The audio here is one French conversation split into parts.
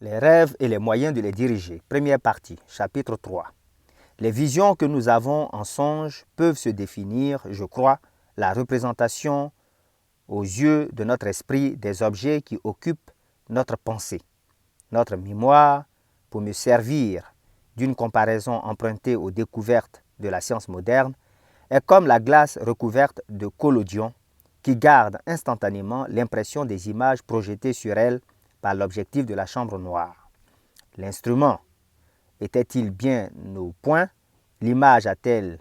Les rêves et les moyens de les diriger. Première partie, chapitre 3. Les visions que nous avons en songe peuvent se définir, je crois, la représentation aux yeux de notre esprit des objets qui occupent notre pensée, notre mémoire, pour me servir d'une comparaison empruntée aux découvertes de la science moderne, est comme la glace recouverte de collodion qui garde instantanément l'impression des images projetées sur elle par l'objectif de la chambre noire. L'instrument était-il bien au point? L'image a-t-elle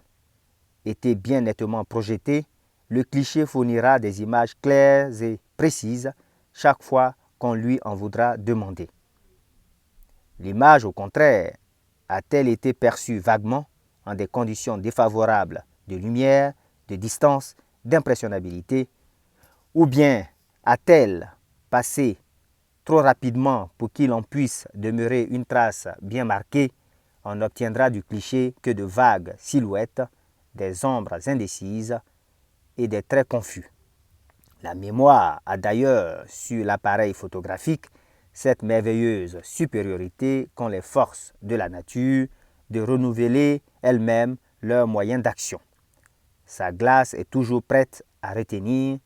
été bien nettement projetée? Le cliché fournira des images claires et précises chaque fois qu'on lui en voudra demander. L'image, au contraire, a-t-elle été perçue vaguement en des conditions défavorables de lumière, de distance, d'impressionnabilité, ou bien a-t-elle passé trop rapidement pour qu'il en puisse demeurer une trace bien marquée? On n'obtiendra du cliché que de vagues silhouettes, des ombres indécises et des traits confus. La mémoire a d'ailleurs sur l'appareil photographique cette merveilleuse supériorité qu'ont les forces de la nature de renouveler elles-mêmes leurs moyens d'action. Sa glace est toujours prête à retenir,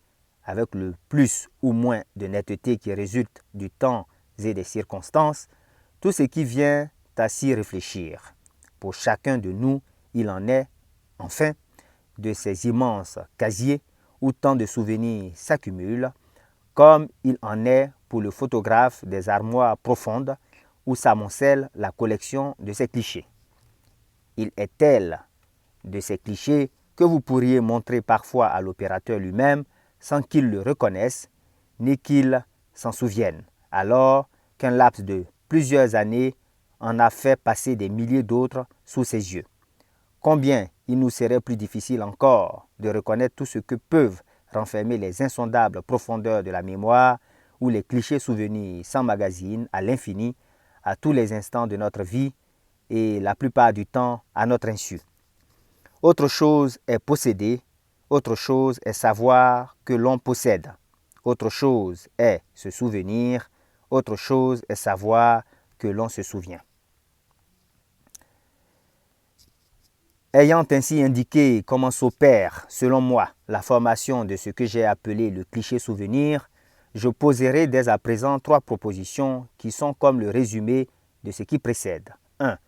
avec le plus ou moins de netteté qui résulte du temps et des circonstances, tout ce qui vient à s'y réfléchir. Pour chacun de nous, il en est, enfin, de ces immenses casiers où tant de souvenirs s'accumulent, comme il en est pour le photographe des armoires profondes où s'amoncelle la collection de ces clichés. Il est tel de ces clichés que vous pourriez montrer parfois à l'opérateur lui-même sans qu'il le reconnaisse ni qu'il s'en souvienne, alors qu'un laps de plusieurs années en a fait passer des milliers d'autres sous ses yeux. Combien il nous serait plus difficile encore de reconnaître tout ce que peuvent renfermer les insondables profondeurs de la mémoire où les clichés souvenirs s'emmagasinent à l'infini à tous les instants de notre vie et la plupart du temps à notre insu. Autre chose est posséder, autre chose est savoir que l'on possède, autre chose est se souvenir, autre chose est savoir que l'on se souvient. Ayant ainsi indiqué comment s'opère, selon moi, la formation de ce que j'ai appelé le cliché souvenir, je poserai dès à présent 3 propositions qui sont comme le résumé de ce qui précède. 1.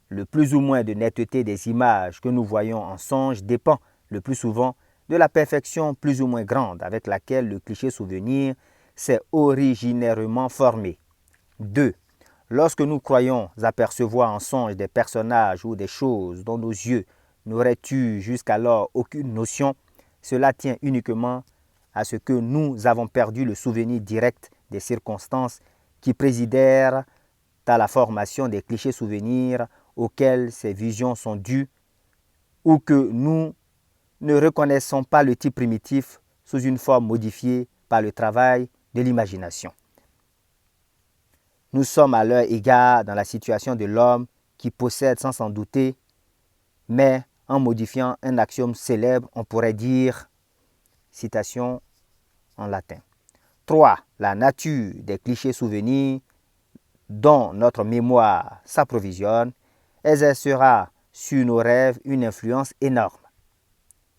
Le plus ou moins de netteté des images que nous voyons en songe dépend le plus souvent de la perfection plus ou moins grande avec laquelle le cliché souvenir s'est originairement formé. 2. Lorsque nous croyons apercevoir en songe des personnages ou des choses dont nos yeux n'auraient eu jusqu'alors aucune notion, cela tient uniquement à ce que nous avons perdu le souvenir direct des circonstances qui présidèrent à la formation des clichés souvenirs auxquels ces visions sont dues, ou que nous ne reconnaissons pas le type primitif sous une forme modifiée par le travail de l'imagination. Nous sommes à leur égard dans la situation de l'homme qui possède sans s'en douter, mais en modifiant un axiome célèbre, on pourrait dire, citation en latin. 3. La nature des clichés souvenirs dont notre mémoire s'approvisionne exercera sur nos rêves une influence énorme.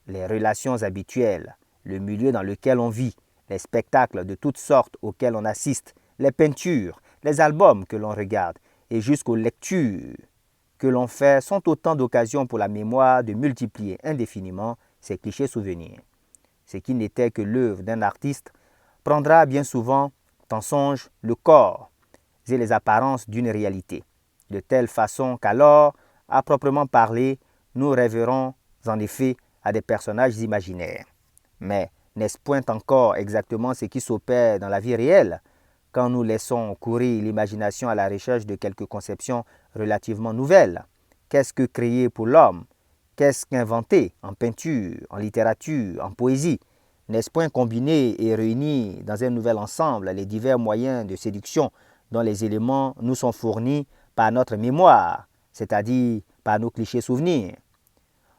Les relations habituelles, le milieu dans lequel on vit, les spectacles de toutes sortes auxquels on assiste, les peintures, les albums que l'on regarde et jusqu'aux lectures que l'on fait sont autant d'occasions pour la mémoire de multiplier indéfiniment ces clichés souvenirs. Ce qui n'était que l'œuvre d'un artiste prendra bien souvent en songe le corps et les apparences d'une réalité, de telle façon qu'alors, à proprement parler, nous rêverons en effet à des personnages imaginaires. Mais n'est-ce point encore exactement ce qui s'opère dans la vie réelle quand nous laissons courir l'imagination à la recherche de quelques conceptions relativement nouvelles? Qu'est-ce que créer pour l'homme? Qu'est-ce qu'inventer en peinture, en littérature, en poésie? N'est-ce point combiner et réunir dans un nouvel ensemble les divers moyens de séduction dont les éléments nous sont fournis par notre mémoire, c'est-à-dire par nos clichés souvenirs?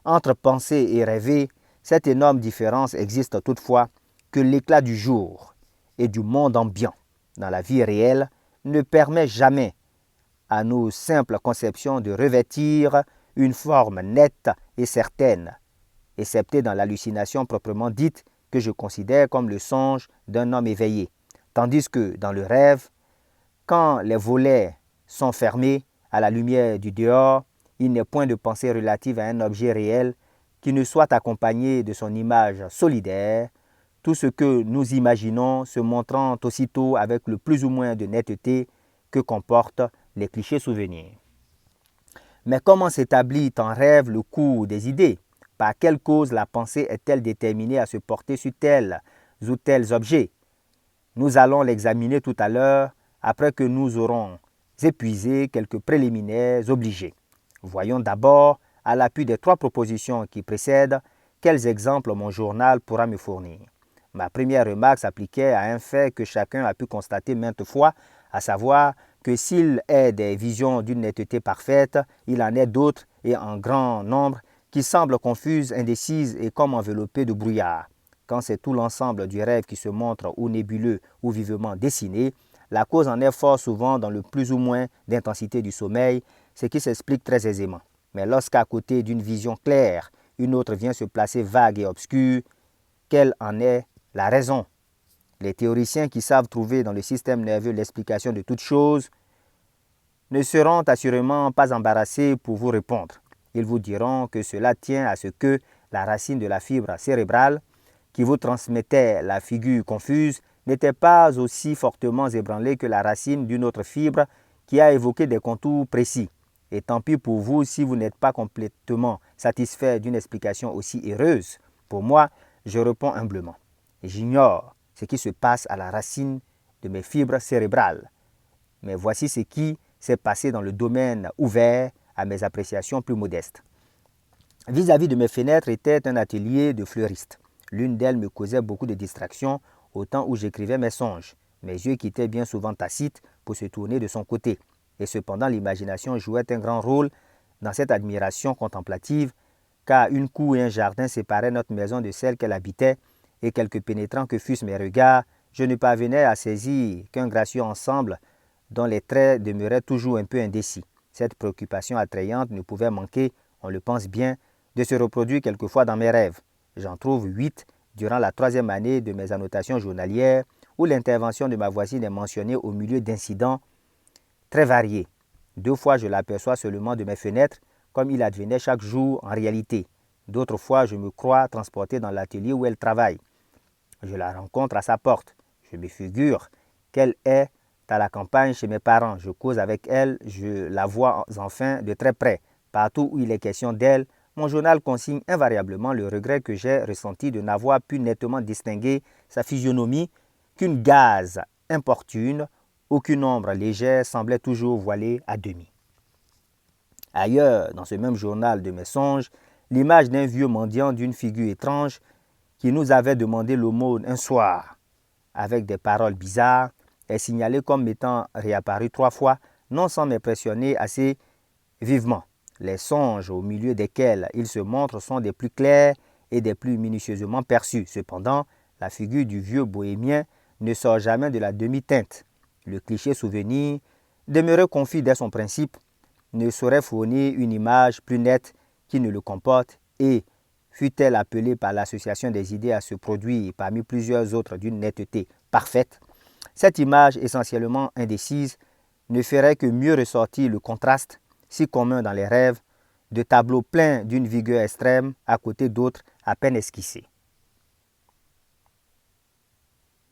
Entre penser et rêver, cette énorme différence existe toutefois que l'éclat du jour et du monde ambiant dans la vie réelle ne permet jamais à nos simples conceptions de revêtir une forme nette et certaine, excepté dans l'hallucination proprement dite que je considère comme le songe d'un homme éveillé, tandis que dans le rêve, quand les volets sont fermés à la lumière du dehors, il n'est point de pensée relative à un objet réel qui ne soit accompagné de son image solidaire, tout ce que nous imaginons se montrant aussitôt avec le plus ou moins de netteté que comportent les clichés souvenirs. Mais comment s'établit en rêve le cours des idées? Par quelle cause la pensée est-elle déterminée à se porter sur tels ou tels objets? Nous allons l'examiner tout à l'heure après que nous aurons épuisé quelques préliminaires obligés. Voyons d'abord, à l'appui des 3 propositions qui précèdent, quels exemples mon journal pourra me fournir. Ma première remarque s'appliquait à un fait que chacun a pu constater maintes fois, à savoir que s'il est des visions d'une netteté parfaite, il en est d'autres et en grand nombre qui semblent confuses, indécises et comme enveloppées de brouillard. Quand c'est tout l'ensemble du rêve qui se montre ou nébuleux ou vivement dessiné, la cause en est fort souvent dans le plus ou moins d'intensité du sommeil, ce qui s'explique très aisément. Mais lorsqu'à côté d'une vision claire, une autre vient se placer vague et obscure, quelle en est la raison? Les théoriciens qui savent trouver dans le système nerveux l'explication de toute chose ne seront assurément pas embarrassés pour vous répondre. Ils vous diront que cela tient à ce que la racine de la fibre cérébrale qui vous transmettait la figure confuse n'était pas aussi fortement ébranlée que la racine d'une autre fibre qui a évoqué des contours précis. Et tant pis pour vous si vous n'êtes pas complètement satisfait d'une explication aussi heureuse. Pour moi, je réponds humblement. J'ignore ce qui se passe à la racine de mes fibres cérébrales. Mais voici ce qui s'est passé dans le domaine ouvert à mes appréciations plus modestes. Vis-à-vis de mes fenêtres était un atelier de fleuriste. L'une d'elles me causait beaucoup de distractions au temps où j'écrivais mes songes. Mes yeux quittaient bien souvent Tacite pour se tourner de son côté. Et cependant, l'imagination jouait un grand rôle dans cette admiration contemplative, car une cour et un jardin séparaient notre maison de celle qu'elle habitait, et quelque pénétrants que fussent mes regards, je ne parvenais à saisir qu'un gracieux ensemble dont les traits demeuraient toujours un peu indécis. Cette préoccupation attrayante ne pouvait manquer, on le pense bien, de se reproduire quelquefois dans mes rêves. J'en trouve 8 durant la 3e année de mes annotations journalières, où l'intervention de ma voisine est mentionnée au milieu d'incidents très variés. 2 fois, je l'aperçois seulement de mes fenêtres, comme il advenait chaque jour en réalité. D'autres fois, je me crois transporté dans l'atelier où elle travaille. Je la rencontre à sa porte. Je me figure qu'elle est à la campagne chez mes parents. Je cause avec elle, je la vois enfin de très près. Partout où il est question d'elle, mon journal consigne invariablement le regret que j'ai ressenti de n'avoir pu nettement distinguer sa physionomie, qu'une gaze importune, aucune ombre légère semblait toujours voilée à demi. Ailleurs, dans ce même journal de mes songes, l'image d'un vieux mendiant d'une figure étrange qui nous avait demandé l'aumône un soir, avec des paroles bizarres, est signalée comme m'étant réapparue 3 fois, non sans m'impressionner assez vivement. Les songes au milieu desquels il se montre sont des plus clairs et des plus minutieusement perçus. Cependant, la figure du vieux bohémien ne sort jamais de la demi-teinte. Le cliché souvenir, demeuré confus dès son principe, ne saurait fournir une image plus nette qui ne le comporte et, fût-elle appelée par l'association des idées à se produire parmi plusieurs autres d'une netteté parfaite, cette image essentiellement indécise ne ferait que mieux ressortir le contraste, si commun dans les rêves, de tableaux pleins d'une vigueur extrême à côté d'autres à peine esquissés.